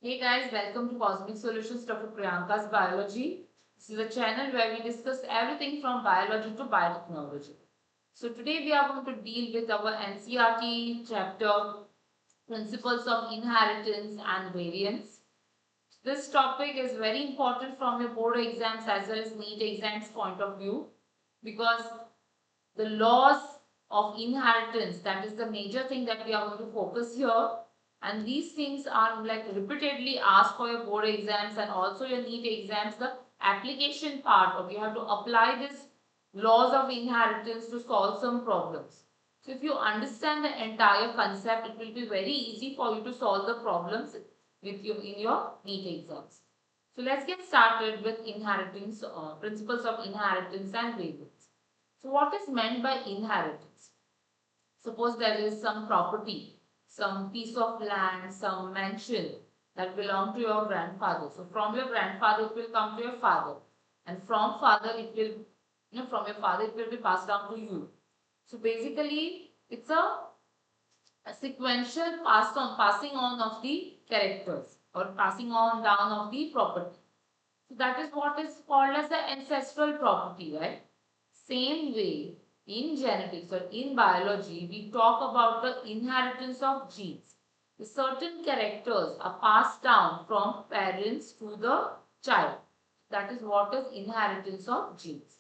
Hey guys, welcome to Cosmic Solutions, Dr. Priyanka's Biology. This is a channel where we discuss everything from biology to biotechnology. So today we are going to deal with our NCERT chapter, Principles of Inheritance and Variance. This topic is very important from your board exams as well as NEET exams point of view because the laws of inheritance, that is the major thing that we are going to focus here, and these things are like repeatedly asked for your board exams and also your NEET exams. The application part of you have to apply this laws of inheritance to solve some problems. So if you understand the entire concept, it will be very easy for you to solve the problems with you in your NEET exams. So let's get started with inheritance, principles of inheritance and variance. So what is meant by inheritance? Suppose there is some property, some piece of land, some mansion that belong to your grandfather. So from your grandfather it will come to your father, and from father it will, from your father it will be passed down to you. So basically it's a sequential passing on of the characters or passing on down of the property. So that is what is called as the ancestral property, right? Same way, in genetics or in biology, we talk about the inheritance of genes. The certain characters are passed down from parents to the child. That is what is inheritance of genes.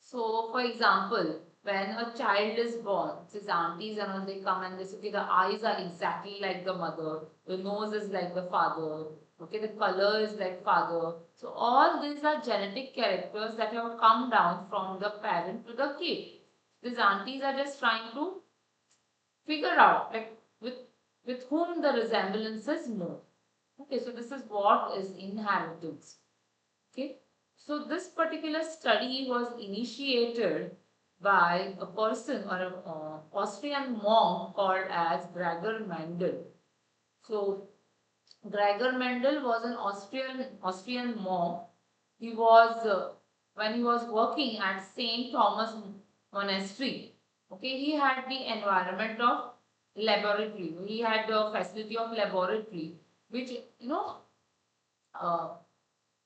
So, for example, when a child is born, his aunties and all they come and they say, okay, the eyes are exactly like the mother, the nose is like the father, okay, the color is like father. So all these are genetic characters that have come down from the parent to the kid. These aunties are just trying to figure out like with whom the resemblance is more. Okay, so this is what is inheritance. Okay, so this particular study was initiated by a person or an Austrian monk called as Gregor Mendel. So Gregor Mendel was an Austrian monk. He was when he was working at Saint Thomas Monastery. Okay, he had the environment of laboratory. He had the facility of laboratory, which uh,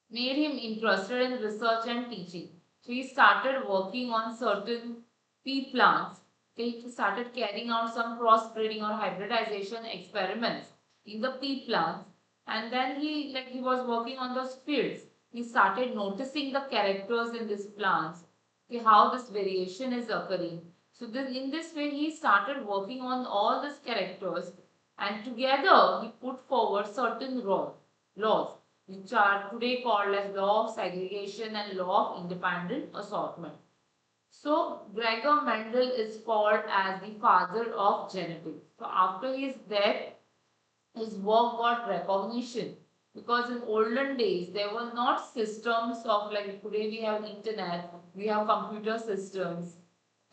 made him interested in research and teaching. So he started working on certain pea plants. Okay, he started carrying out some crossbreeding or hybridization experiments in the pea plants, and then he was working on those fields. He started noticing the characters in these plants, okay, how this variation is occurring. So in this way he started working on all these characters, and together he put forward certain laws which are today called as law of segregation and law of independent assortment. So Gregor Mendel is called as the father of genetics. So after his death, his work got recognition because in olden days there were not systems of like today we have internet, we have computer systems.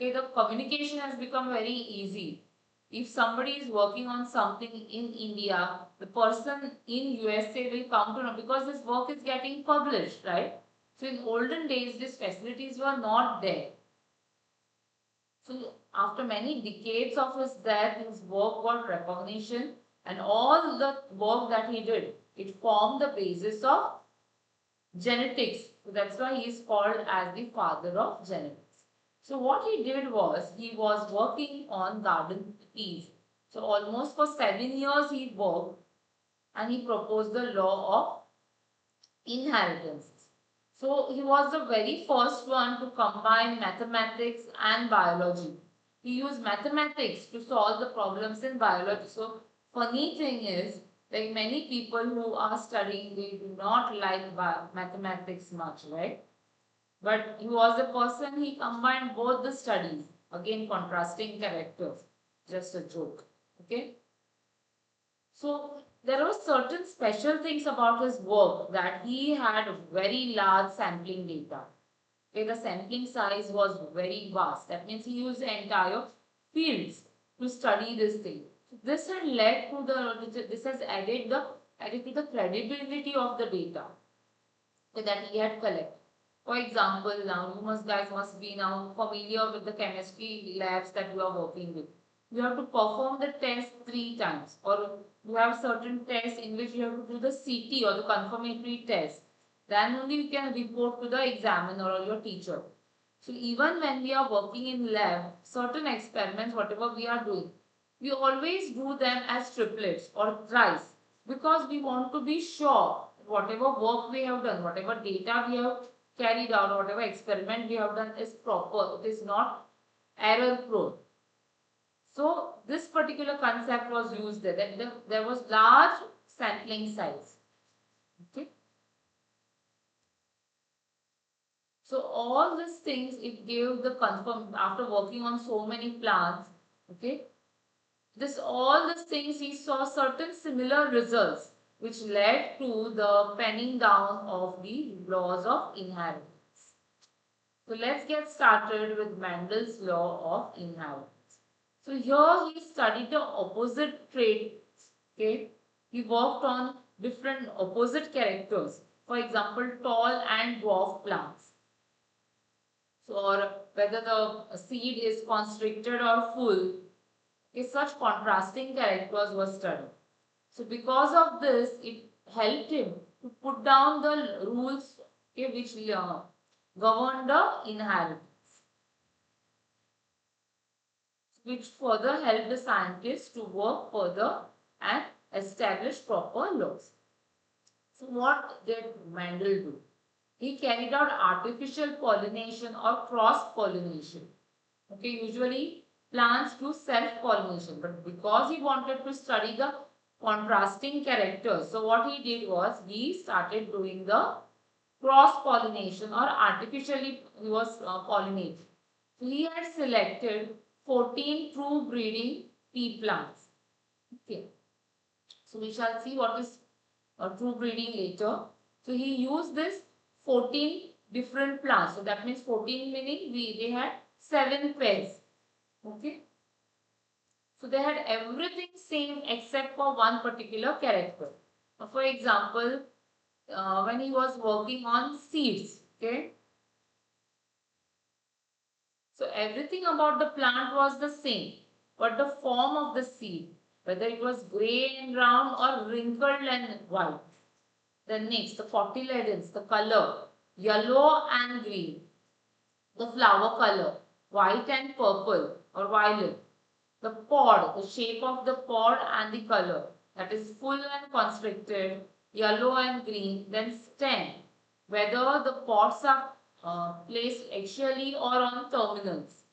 Okay, the communication has become very easy. If somebody is working on something in India, the person in USA will come to know because this work is getting published, right? So in olden days, these facilities were not there. So after many decades of his death, his work got recognition, and all the work that he did, it formed the basis of genetics. So that's why he is called as the father of genetics. So what he did was he was working on garden peas. So almost for 7 years he worked and he proposed the law of inheritance. So he was the very first one to combine mathematics and biology. He used mathematics to solve the problems in biology. So funny thing is, like many people who are studying, they do not like mathematics much, right? But he was the person, he combined both the studies. Again, contrasting characters. Just a joke. Okay. So there were certain special things about his work that he had very large sampling data. Okay, the sampling size was very vast. That means he used the entire fields to study this thing. This had led to this has added to the credibility of the data that he had collected. For example, now you guys must be now familiar with the chemistry labs that you are working with. You have to perform the test 3 times or you have certain tests in which you have to do the CT or the confirmatory test. Then only you can report to the examiner or your teacher. So even when we are working in lab, certain experiments, whatever we are doing, we always do them as triplets or thrice because we want to be sure whatever work we have done, whatever data we have carried out, or whatever experiment we have done is proper. It is not error prone. So this particular concept was used there. That there was large sampling size. Okay. So all these things it gave the confirm after working on so many plants. Okay. This all these things he saw certain similar results which led to the penning down of the laws of inheritance. So let's get started with Mendel's law of inheritance. So here he studied the opposite traits. Okay, he worked on different opposite characters. For example, tall and dwarf plants. So, or whether the seed is constricted or full. Okay, such contrasting characters were studied. So because of this, it helped him to put down the rules, okay, which govern the inheritance, which further helped the scientists to work further and establish proper laws. So what did Mendel do? He carried out artificial pollination or cross-pollination. Okay, usually plants do self-pollination, but because he wanted to study the contrasting characters, so what he did was he started doing the cross-pollination or artificially he was pollinating. So he had selected 14 true breeding pea plants. Okay, so we shall see what is true breeding later. So he used this 14 different plants. So that means 14 meaning they had 7 pairs. Okay. So they had everything same except for one particular character. For example, when he was working on seeds, okay. So everything about the plant was the same, but the form of the seed, whether it was grey and round or wrinkled and white. Then next, the cotyledons, the color, yellow and green. The flower color, white and purple or violet. The pod, the shape of the pod and the color, that is full and constricted, yellow and green. Then stem, whether the pods are placed axially or on terminals.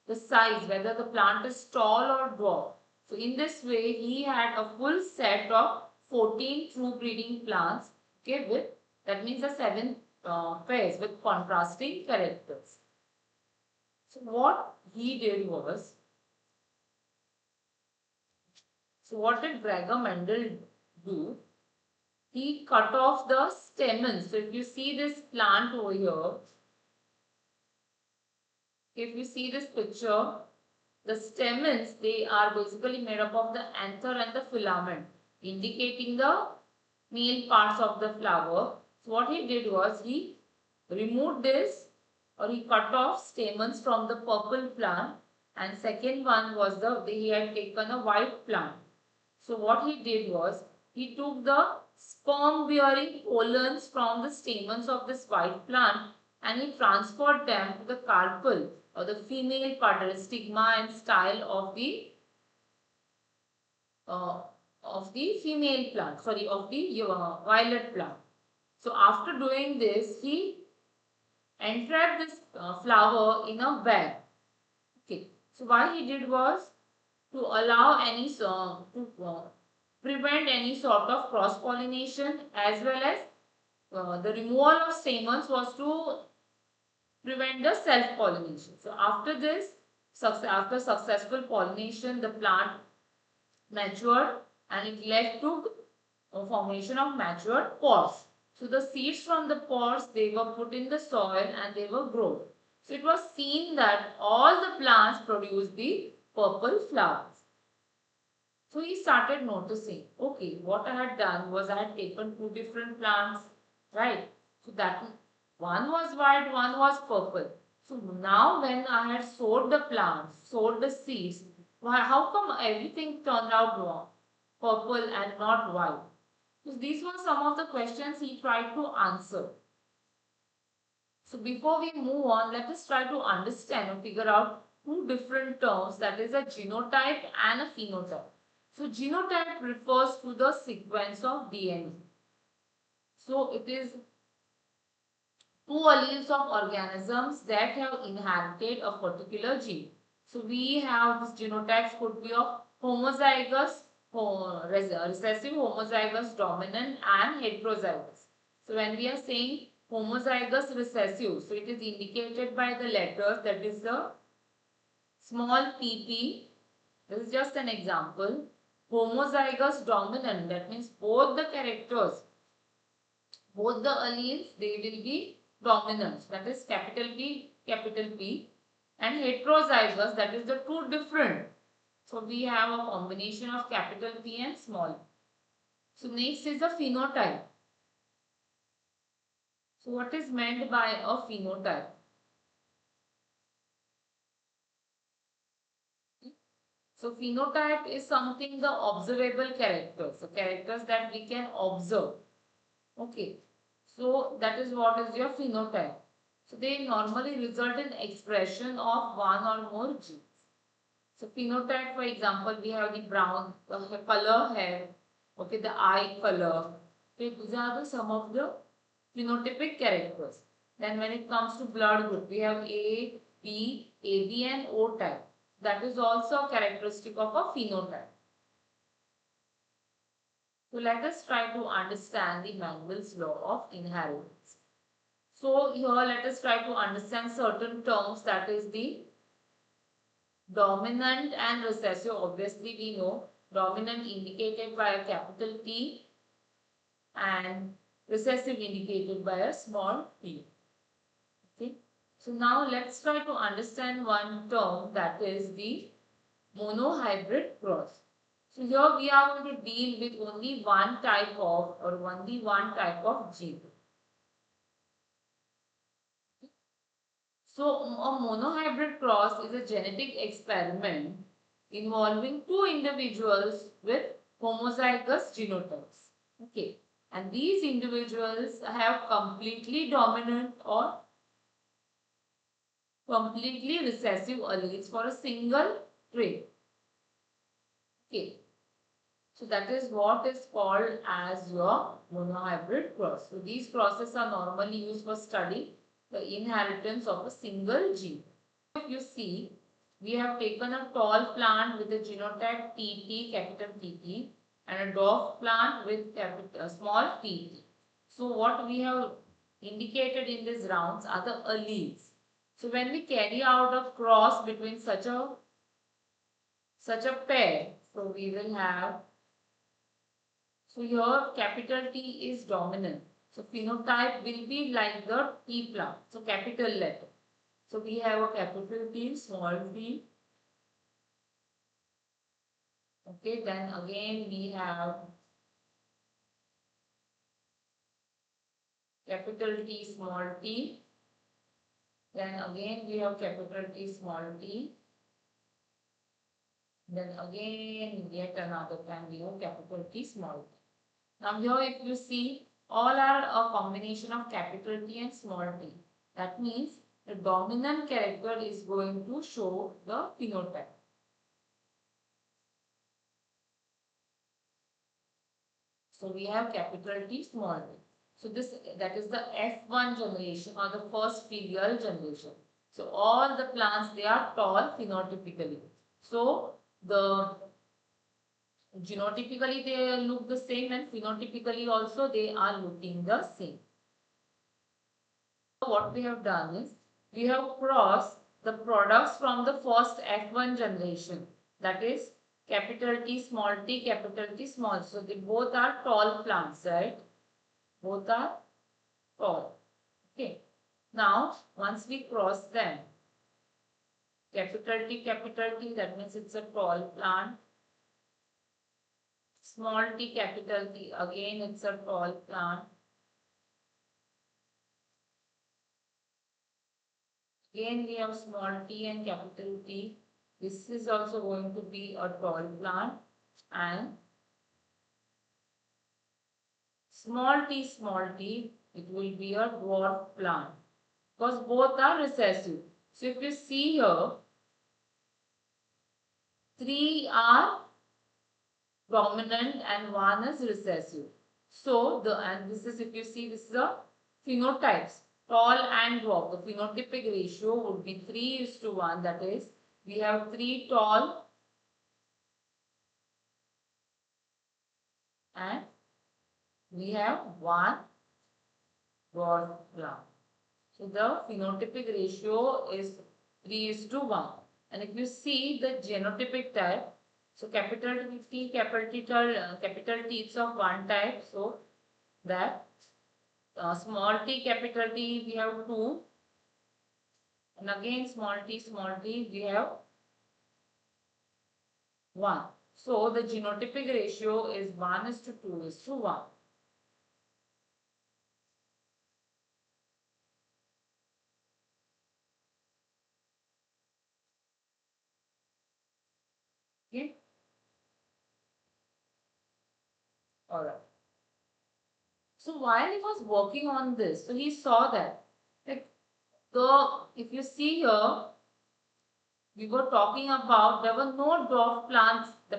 The size, whether the plant is tall or dwarf. So in this way, he had a full set of 14 true breeding plants. Okay, with that means the 7 pairs with contrasting characters. So what he did was, so what did Gregor Mendel do? He cut off the stamens. So if you see this plant over here, if you see this picture, the stamens, they are basically made up of the anther and the filament, indicating the male parts of the flower. So what he did was he removed this, or he cut off stamens from the purple plant, and second one was he had taken a white plant. So what he did was he took the sperm bearing pollens from the stamens of this white plant and he transferred them to the carpel or the female part, the stigma and style uh, of the female plant, sorry, of the violet plant. So after doing this, he entrapped this flower in a bag. Okay. So what he did was to allow any prevent any sort of cross pollination, as well as the removal of stamens was to prevent the self pollination. So after this, after successful pollination, the plant matured and it led to formation of matured pods. So the seeds from the pods, they were put in the soil and they were grown. So it was seen that all the plants produced the purple flowers. So he started noticing, okay, what I had done was I had taken 2 different plants, right? So that one was white, one was purple. So now when I had sowed the plants, sowed the seeds, how come everything turned out wrong? purple and not white? So these were some of the questions he tried to answer. So before we move on, let us try to understand or figure out two different terms, that is a genotype and a phenotype. So genotype refers to the sequence of DNA. So it is two alleles of organisms that have inherited a particular gene. So we have this genotypes could be of homozygous, recessive, homozygous, dominant and heterozygous. So when we are saying homozygous recessive, so it is indicated by the letters, that is the small pp. This is just an example. Homozygous dominant, that means both the characters, both the alleles, they will be dominant, that is capital P, capital P, and heterozygous, that is the two different. So we have a combination of capital P and small. So next is the phenotype. So what is meant by a phenotype? So phenotype is something, the observable characters, so characters that we can observe. Okay. So that is what is your phenotype. So they normally result in expression of one or more genes. So phenotype, for example, we have the brown color hair, okay, the eye color. Okay, these are the some of the phenotypic characters. Then when it comes to blood group, we have A, B, AB and O type. That is also a characteristic of a phenotype. So let us try to understand the Mendel's law of inheritance. So here let us try to understand certain terms, that is the dominant and recessive. Obviously we know dominant indicated by a capital T and recessive indicated by a small t. Okay. So now let's try to understand one term, that is the monohybrid cross. So here we are going to deal with only one type of gene. So a monohybrid cross is a genetic experiment involving two individuals with homozygous genotypes. Okay. And these individuals have completely dominant or completely recessive alleles for a single trait. Okay. So that is what is called as your monohybrid cross. So these crosses are normally used for study the inheritance of a single gene. If you see, we have taken a tall plant with a genotype TT, capital TT, and a dwarf plant with capital, small t. So what we have indicated in these rounds are the alleles. So when we carry out a cross between such a pair, so we will have, so here capital T is dominant. So phenotype will be like the T plant. So capital letter. So we have a capital T, small t. Okay, then again we have capital T, small t. Then again we have capital T, small t. Then again yet another time we have capital T, small t. Now here if you see, all are a combination of capital T and small t. That means the dominant character is going to show the phenotype. So we have capital T, small t. So that is the F1 generation or the first filial generation. So all the plants, they are tall phenotypically. So the genotypically they look the same and phenotypically also they are looking the same. So what we have done is we have crossed the products from the first F1 generation, that is capital T, small t, capital T, small. So they both are tall plants, right? Both are tall. Okay. Now, once we cross them, capital T, that means it's a tall plant. Small t, capital T, again it's a tall plant. Again we have small t and capital T. This is also going to be a tall plant. And small t, it will be a dwarf plant because both are recessive. So if you see here, 3 are dominant and 1 is recessive. So and this is, if you see, this is a phenotypes, tall and dwarf. The phenotypic ratio would be 3:1. That is, we have 3 tall and we have 1 dwarf plant. So the phenotypic ratio is 3:1. And if you see the genotypic type, so capital T, capital T is of one type. So that small t, capital T, we have 2. And again small t, we have 1. So the genotypic ratio is 1:2:1. Okay. Alright. So while he was working on this, so he saw that, like, if you see here, we were talking about there were no dwarf plants. The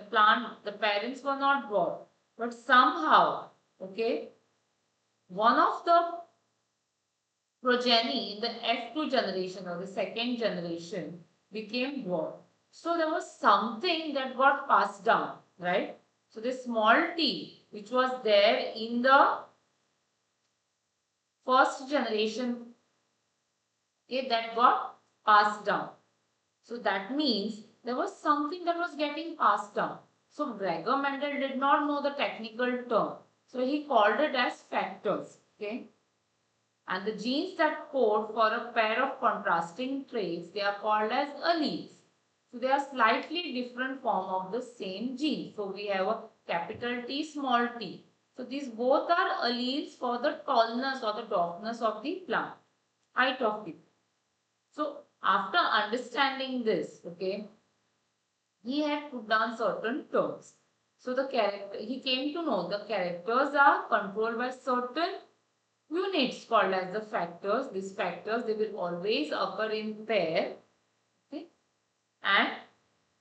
parents were not dwarf, but somehow, okay, one of the progeny in the F2 generation or the second generation became dwarf. So there was something that got passed down, right? So this small t, which was there in the first generation, okay, that got passed down. So that means there was something that was getting passed down. So Gregor Mendel did not know the technical term. So he called it as factors. Okay. And the genes that code for a pair of contrasting traits, they are called as alleles. So they are slightly different form of the same gene. So we have a capital T, small t. So these both are alleles for the tallness or the dwarfness of the plant, height of the plant. So after understanding this, okay, he had put down certain terms. So the character, he came to know the characters are controlled by certain units called as the factors. These factors, they will always occur in pair, okay, and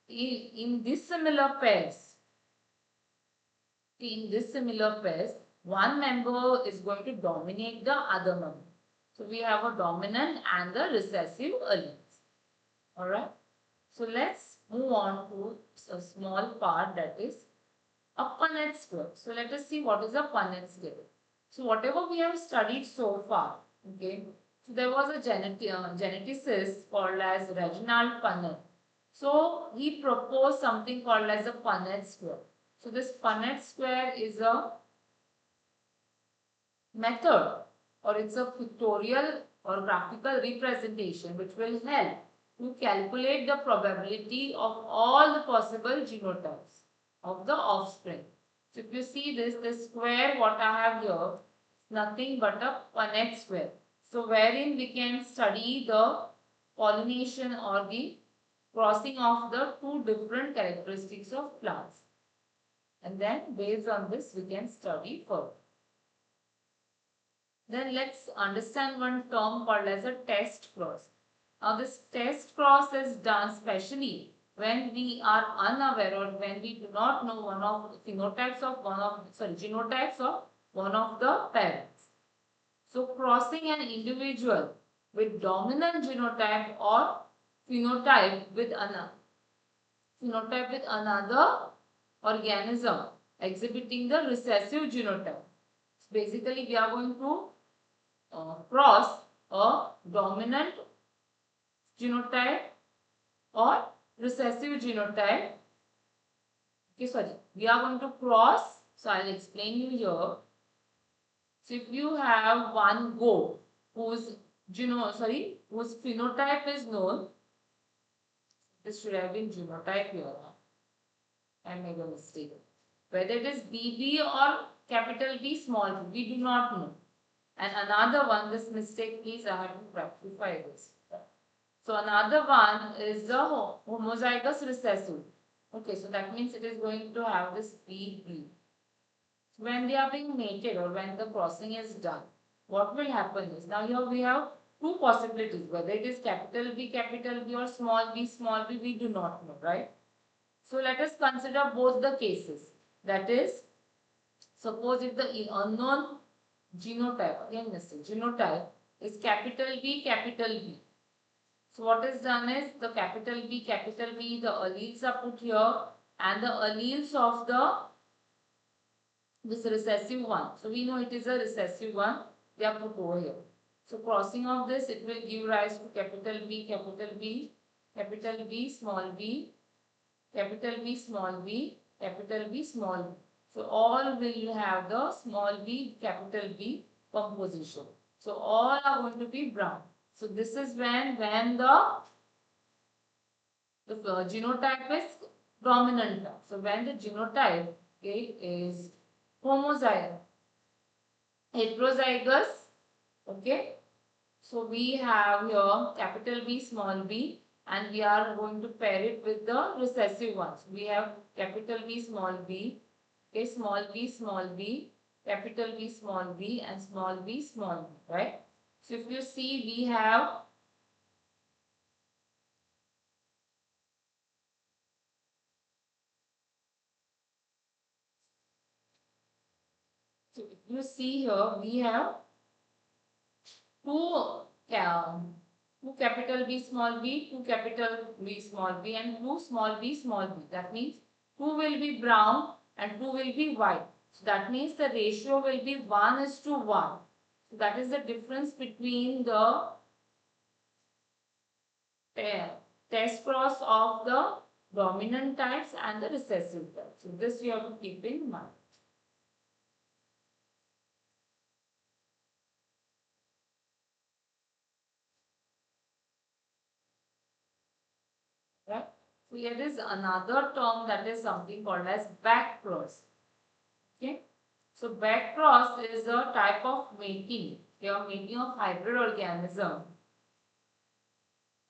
in dissimilar pairs. In dissimilar pairs, one member is going to dominate the other member. So we have a dominant and the recessive alleles. Alright. So let's move on to a small part, that is a Punnett square. So let us see what is a Punnett square. So whatever we have studied so far, okay, so there was a geneticist called as Reginald Punnett. So he proposed something called as a Punnett square. So this Punnett square is a method, or it's a pictorial or graphical representation which will help to calculate the probability of all the possible genotypes of the offspring. So if you see this square what I have here is nothing but a Punnett square. So wherein we can study the pollination or the crossing of the two different characteristics of plants. And then based on this we can study further. Then let's understand one term called as a test cross. Now this test cross is done specially when we are unaware or when we do not know one of the genotypes of one of the parents. So crossing an individual with dominant genotype or phenotype with another organism exhibiting the recessive genotype. So basically we are going to cross a dominant genotype or recessive genotype. Okay, sorry. We are going to cross. So I'll explain you here. So if you have one goat whose whose phenotype is known, this should have been genotype here. I made a mistake. Whether it is BB or capital B, small b, we do not know. And another one, this mistake, please, I have to rectify this. So another one is the homozygous recessive. Okay, so that means it is going to have this BB. when they are being mated or when the crossing is done, what will happen is, now here we have two possibilities, whether it is capital B or small b, we do not know, right? So let us consider both the cases. That is, suppose if the unknown genotype, again missing, genotype is capital B. So what is done is the capital B, the alleles are put here and the alleles of this recessive one. So we know it is a recessive one. They are put over here. So crossing of this, it will give rise to capital B, capital B, small b, capital B, small b, capital B, small b. So all will have the small b, capital B composition. So all are going to be brown. So this is when the genotype is dominant. So when the genotype, okay, is homozygous, heterozygous, okay. So we have here capital B, small b, and we are going to pair it with the recessive ones. We have capital B, small b, okay, small b, capital B, small b, and small b, right? So if you see, we have here we have two two capital B small b, two capital B small b, and two small b small b. That means two will be brown and two will be white. So that means the ratio will be 1:1. So that is the difference between the test cross of the dominant types and the recessive types. So this you have to keep in mind. Right? So here is another term, that is something called as back cross. Okay. So back cross is a type of mating, okay, mating of hybrid organism,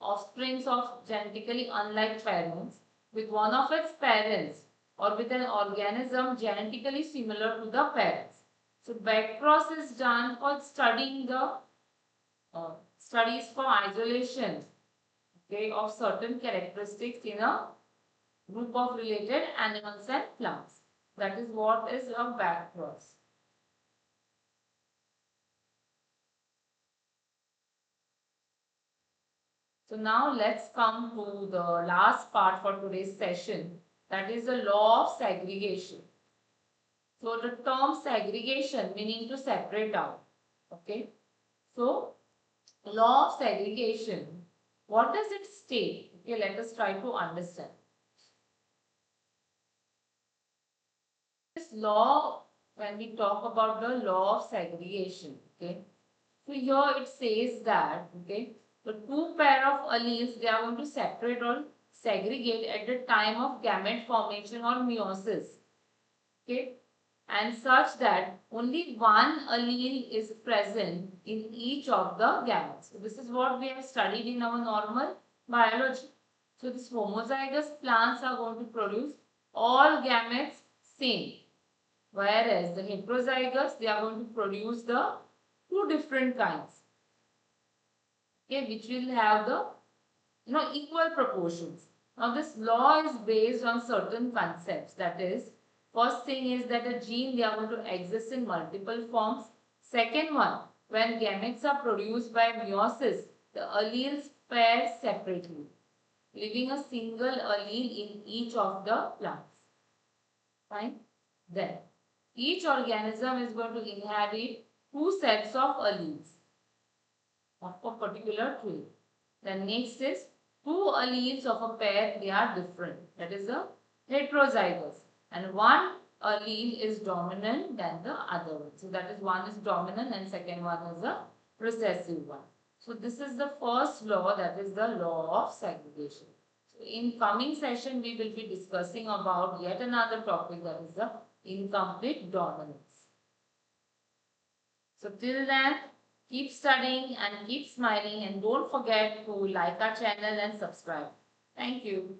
offsprings of genetically unlike parents with one of its parents or with an organism genetically similar to the parents. So back cross is done for studying the studies for isolation, okay, of certain characteristics in a group of related animals and plants. That is what is a back cross. So now let's come to the last part for today's session, that is the law of segregation. So the term segregation meaning to separate out. Okay. So law of segregation, what does it state? Okay, let us try to understand. This law, when we talk about the law of segregation, okay, so here it says that, okay, the two pair of alleles, they are going to separate or segregate at the time of gamete formation or meiosis, okay, and such that only one allele is present in each of the gametes. So this is what we have studied in our normal biology. So these homozygous plants are going to produce all gametes same, whereas the heterozygous, they are going to produce the two different kinds, okay, which will have the equal proportions. Now this law is based on certain concepts. That is, first thing is that a gene, they are going to exist in multiple forms. Second one, when gametes are produced by meiosis, the alleles pair separately, leaving a single allele in each of the plants. Fine. Then each organism is going to inherit two sets of alleles of a particular trait. Then next is two alleles of a pair, they are different. That is a heterozygous. And one allele is dominant than the other one. So that is, one is dominant and second one is a recessive one. So this is the first law, that is the law of segregation. So in coming session, we will be discussing about yet another topic, that is the incomplete dominance. So till then, keep studying and keep smiling, and don't forget to like our channel and subscribe. Thank you.